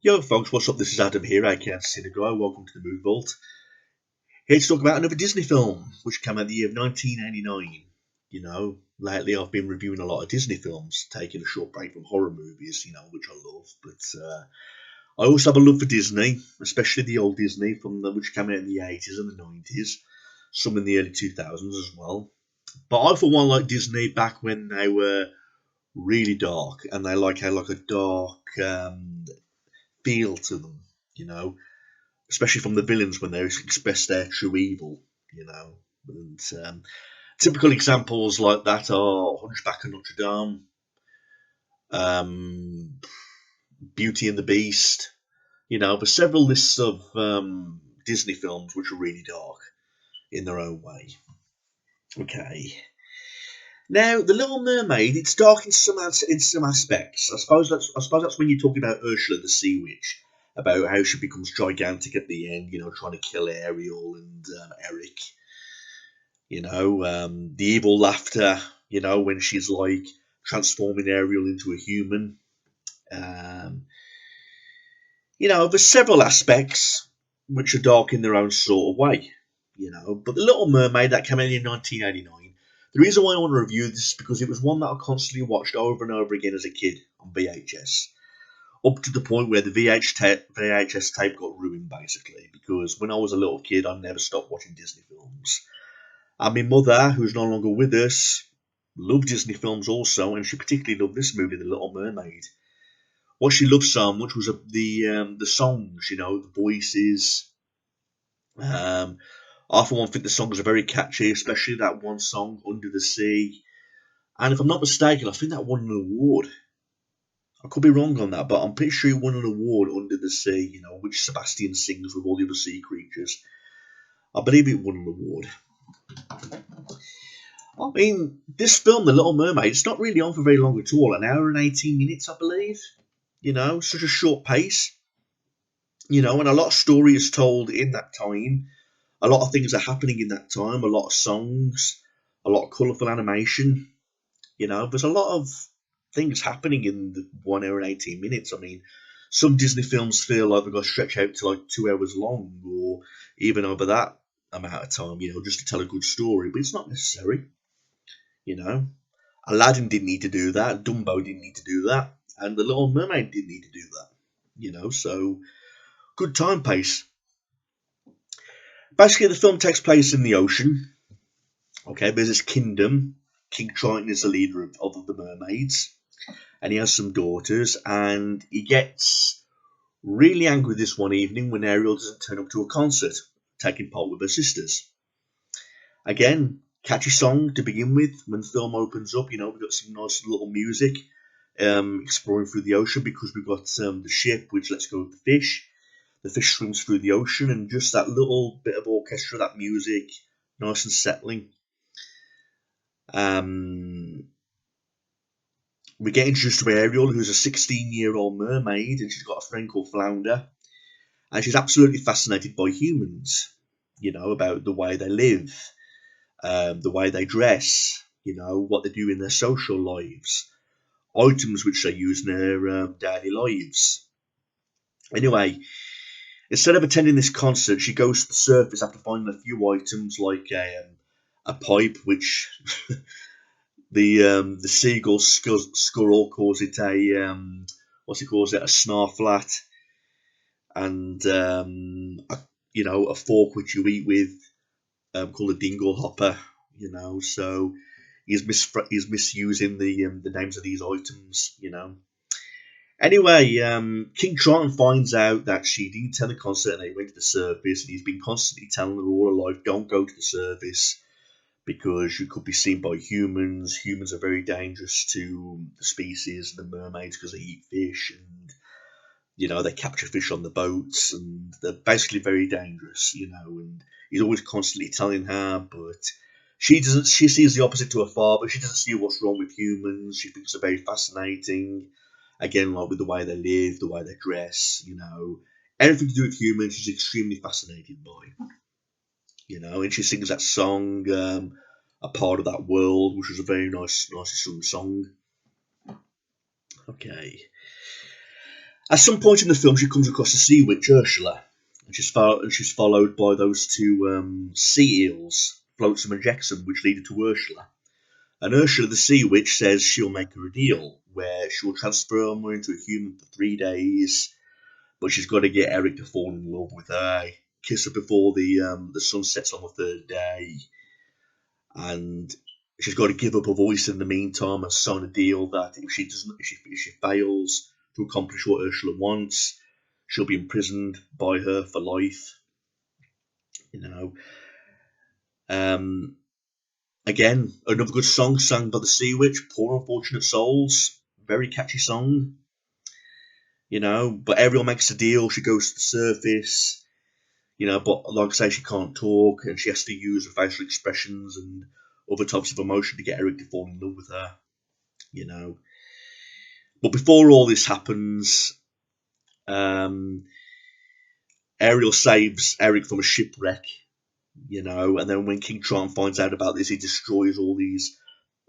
Yo folks, what's up? This is Adam here, aka Cineguy. Welcome to the Movie Vault. Here to talk about another Disney film, which came out in the year of 1989. You know, lately I've been reviewing a lot of Disney films, taking a short break from horror movies, which I love. But I also have a love for Disney, especially the old Disney, which came out in the 80s and the 90s, some in the early 2000s as well. But I, for one, like Disney back when they were really dark, and they had like a dark feel to them, especially from the villains when they express their true evil. And typical examples like that are Hunchback of Notre Dame, Beauty and the Beast, but several lists of Disney films which are really dark in their own way. Okay. Now, The Little Mermaid, it's dark in some aspects. I suppose that's when you're talking about Ursula the Sea Witch, about how she becomes gigantic at the end, trying to kill Ariel and Eric. The evil laughter, when she's like transforming Ariel into a human. There's several aspects which are dark in their own sort of way, But The Little Mermaid, that came out in 1989. The reason why I want to review this is because it was one that I constantly watched over and over again as a kid on VHS. Up to the point where the VHS tape got ruined, basically, because when I was a little kid, I never stopped watching Disney films. And my mother, who's no longer with us, loved Disney films also, and she particularly loved this movie, The Little Mermaid. What she loved so much was the songs, the voices. I, for one, think the songs are very catchy, especially that one song, Under the Sea. And if I'm not mistaken, I think that won an award. I could be wrong on that, but I'm pretty sure it won an award, Under the Sea, which Sebastian sings with all the other sea creatures. I believe it won an award. I mean, this film, The Little Mermaid, it's not really on for very long at all. An hour and 18 minutes, I believe. Such a short pace. And a lot of story is told in that time. A lot of things are happening in that time. A lot of songs. A lot of colourful animation. There's a lot of things happening in the 1 hour and 18 minutes. I mean, some Disney films feel like they've got to stretch out to like 2 hours long, or even over that amount of time, just to tell a good story. But it's not necessary. Aladdin didn't need to do that. Dumbo didn't need to do that. And The Little Mermaid didn't need to do that. So good time pace. Basically, the film takes place in the ocean. Okay, there's this kingdom. King Triton is the leader of the mermaids. And he has some daughters. And he gets really angry this one evening when Ariel doesn't turn up to a concert, taking part with her sisters. Again, catchy song to begin with. When the film opens up, we've got some nice little music exploring through the ocean, because we've got the ship which lets go of the fish. The fish swims through the ocean, and just that little bit of orchestra, that music, nice and settling. We get introduced to Ariel, who's a 16-year-old mermaid, and she's got a friend called Flounder. And she's absolutely fascinated by humans, about the way they live, the way they dress, what they do in their social lives, items which they use in their daily lives. Anyway, instead of attending this concert, she goes to the surface after finding a few items like a pipe, which the seagull squirrel calls it a snarflat, and a fork which you eat with, called a dingle hopper. So he's misusing the names of these items. Anyway, King Triton finds out that she didn't attend the concert and they went to the surface, and he's been constantly telling her all her life, don't go to the surface because you could be seen by humans. Humans are very dangerous to the species, the mermaids, because they eat fish and, they capture fish on the boats, and they're basically very dangerous, and he's always constantly telling her, but she sees the opposite to her father. She doesn't see what's wrong with humans. She thinks they're very fascinating. Again, like with the way they live, the way they dress, everything to do with humans, she's extremely fascinated by. And she sings that song, A Part of That World, which was a very nicely sung song. Okay. At some point in the film, she comes across the sea witch Ursula, and she's followed by those two sea eels, Flotsam and Jetsam, which lead her to Ursula. And Ursula, the sea witch, says she'll make her a deal where she'll transform her into a human for 3 days, but she's got to get Eric to fall in love with her, kiss her before the sun sets on the 3rd day, and she's got to give up her voice in the meantime and sign a deal that if she fails to accomplish what Ursula wants, she'll be imprisoned by her for life. You know. Again, another good song sung by the Sea Witch, Poor Unfortunate Souls. Very catchy song. You know, but Ariel makes a deal, she goes to the surface, you know, but like I say, she can't talk and she has to use her facial expressions and other types of emotion to get Eric to fall in love with her, you know. But before all this happens, Ariel saves Eric from a shipwreck, you know, and then when King Triton finds out about this, he destroys all these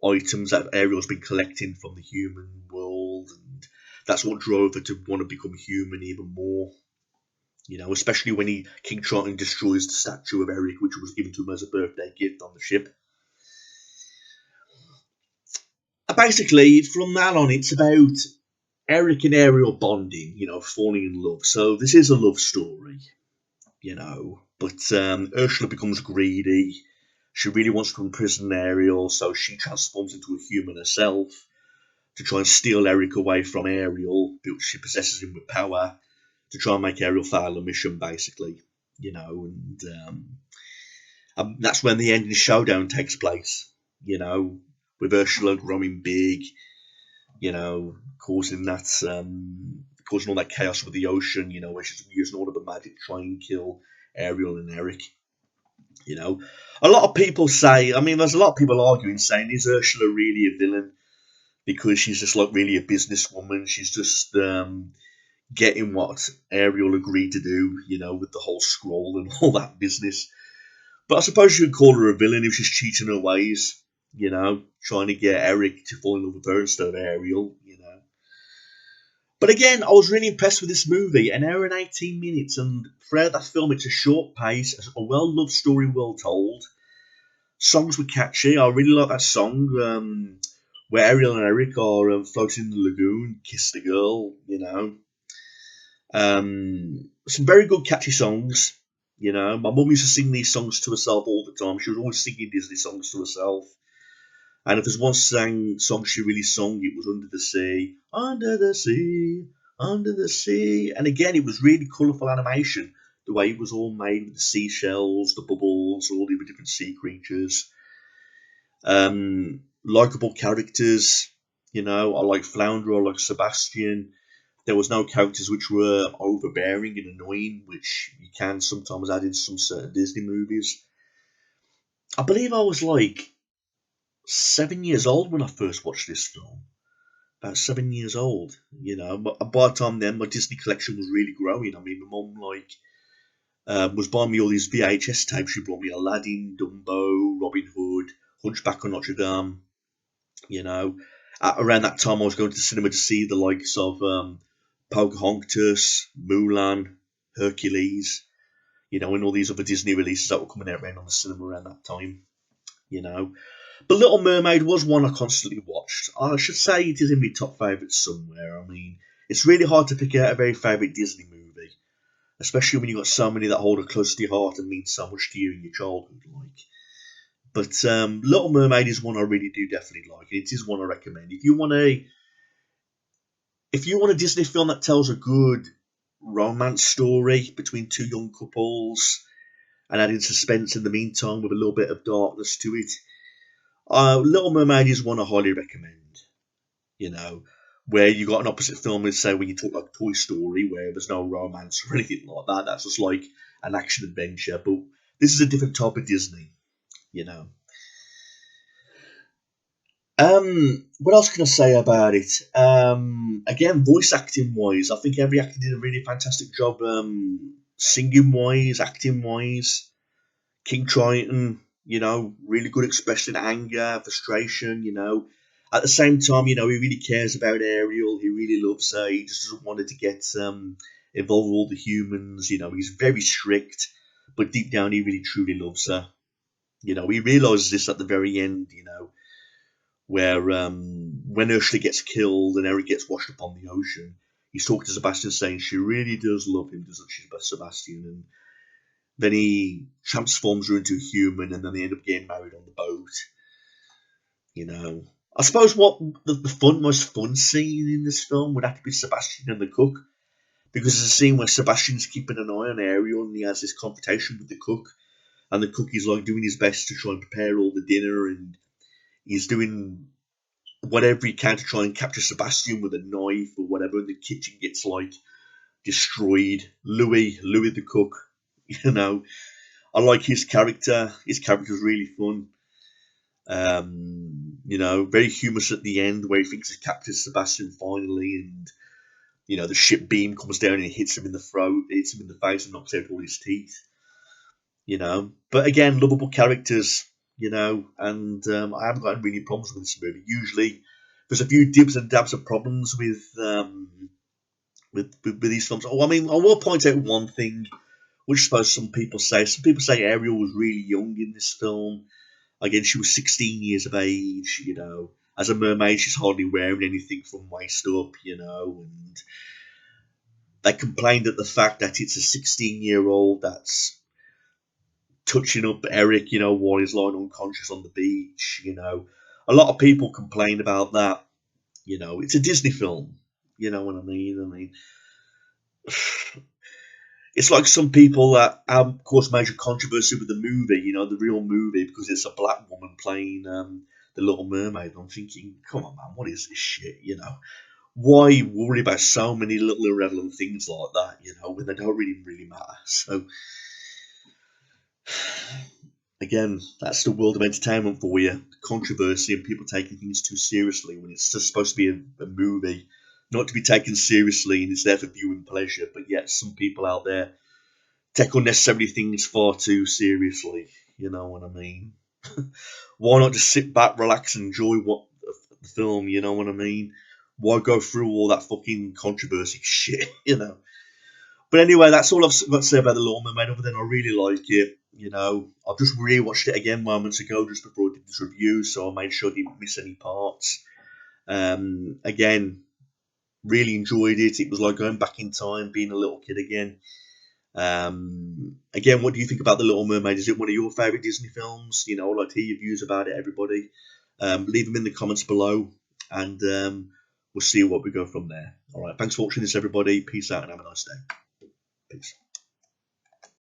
items that Ariel's been collecting from the human world, and that's what drove her to want to become human even more. You know, especially when King Triton destroys the statue of Eric, which was given to him as a birthday gift on the ship. Basically, from that on, it's about Eric and Ariel bonding, you know, falling in love. So this is a love story, you know. But Ursula becomes greedy. She really wants to imprison Ariel, so she transforms into a human herself to try and steal Eric away from Ariel, but she possesses him with power to try and make Ariel fail a mission, basically, you know, and that's when the ending showdown takes place, you know, with Ursula growing big, you know, causing all that chaos with the ocean, you know, where she's using all of the magic to try and kill Ariel and Eric, you know. A lot of people say, I mean, there's a lot of people arguing, saying, is Ursula really a villain? Because she's just like really a businesswoman. She's just getting what Ariel agreed to do, you know, with the whole scroll and all that business. But I suppose you could call her a villain if she's cheating her ways, you know, trying to get Eric to fall in love with her instead of Ariel, you know. But again, I was really impressed with this movie. An hour and 18 minutes, and throughout that film, it's a short pace, a well-loved story, well told. Songs were catchy. I really like that song where Ariel and Eric are floating in the lagoon, Kiss the Girl, you know. Some very good catchy songs, you know. My mum used to sing these songs to herself all the time. She was always singing Disney songs to herself. And if there's one song she really sung, it was Under the Sea, Under the Sea, Under the Sea. And again, it was really colourful animation, the way it was all made with the seashells, the bubbles, all the different sea creatures. Likeable characters, you know. I like Flounder, I like Sebastian. There was no characters which were overbearing and annoying, which you can sometimes add in some certain Disney movies. I believe I was like 7 years old when I first watched this film. About 7 years old, you know. But by the time then, my Disney collection was really growing. I mean, my mum was buying me all these VHS tapes. She brought me Aladdin, Dumbo, Robin Hood, Hunchback of Notre Dame. You know, around that time I was going to the cinema to see the likes of Pocahontas, Mulan, Hercules, you know, and all these other Disney releases that were coming out around on the cinema around that time, you know. But Little Mermaid was one I constantly watched. I should say it is in my top favourites somewhere. I mean, it's really hard to pick out a very favourite Disney movie, especially when you've got so many that hold it close to your heart and mean so much to you in your childhood, like. But Little Mermaid is one I really do definitely like. It is one I recommend. If you want a Disney film that tells a good romance story between two young couples and adding suspense in the meantime with a little bit of darkness to it, Little Mermaid is one I highly recommend. You know, where you got an opposite film, let's say when you talk like Toy Story, where there's no romance or anything like that. That's just like an action adventure. But this is a different type of Disney. You know. What else can I say about it? Again, voice acting wise, I think every actor did a really fantastic job. Singing wise, acting wise, King Triton, you know, really good expressing anger, frustration, you know. At the same time, you know, he really cares about Ariel. He really loves her. He just doesn't want her to get involved with all the humans. You know, he's very strict, but deep down, he really truly loves her. You know, he realizes this at the very end. You know, where when Ursula gets killed and Eric gets washed up on the ocean, he's talking to Sebastian, saying she really does love him, doesn't she, Sebastian? And then he transforms her into a human, and then they end up getting married on the boat. You know, I suppose what the most fun scene in this film would have to be Sebastian and the cook, because there's a scene where Sebastian's keeping an eye on Ariel, and he has this confrontation with the cook, and the cook is like doing his best to try and prepare all the dinner, and he's doing whatever he can to try and capture Sebastian with a knife or whatever, and the kitchen gets like destroyed. Louis the cook, you know, I like his character. His character's really fun. You know, very humorous at the end where he thinks he's captured Sebastian finally, and you know the ship beam comes down and it hits him in the throat, hits him in the face, and knocks out all his teeth. You know, but again, lovable characters. You know, and I haven't got really problems with this movie. Usually, there's a few dibs and dabs of problems with these films. Oh, I mean, I will point out one thing, which I suppose some people say. Some people say Ariel was really young in this film. Again, she was 16 years of age, you know. As a mermaid, she's hardly wearing anything from waist up, you know. And they complained at the fact that it's a 16-year-old that's touching up Eric, you know, while he's lying unconscious on the beach, you know. A lot of people complain about that. You know, it's a Disney film. You know what I mean? I mean, it's like some people that cause major controversy with the movie, you know, the real movie, because it's a black woman playing the Little Mermaid. I'm thinking, come on, man, what is this shit? You know, why worry about so many little irrelevant things like that? You know, when they don't really matter. So, again, that's the world of entertainment for you. Controversy and people taking things too seriously when it's just supposed to be a movie, not to be taken seriously, and it's there for viewing pleasure. But yet, some people out there take unnecessary things far too seriously. You know what I mean? Why not just sit back, relax, and enjoy the film? You know what I mean? Why go through all that fucking controversy shit? You know. But anyway, that's all I've got to say about The Little Mermaid, other than I really like it. You know, I've just rewatched it again moments ago, just before I did this review, so I made sure I didn't miss any parts. Again, really enjoyed it. It was like going back in time, being a little kid again. Again, what do you think about The Little Mermaid? Is it one of your favourite Disney films? You know, I'd like to hear your views about it, everybody. Leave them in the comments below, and we'll see what we go from there. All right, thanks for watching this, everybody. Peace out and have a nice day. Peace.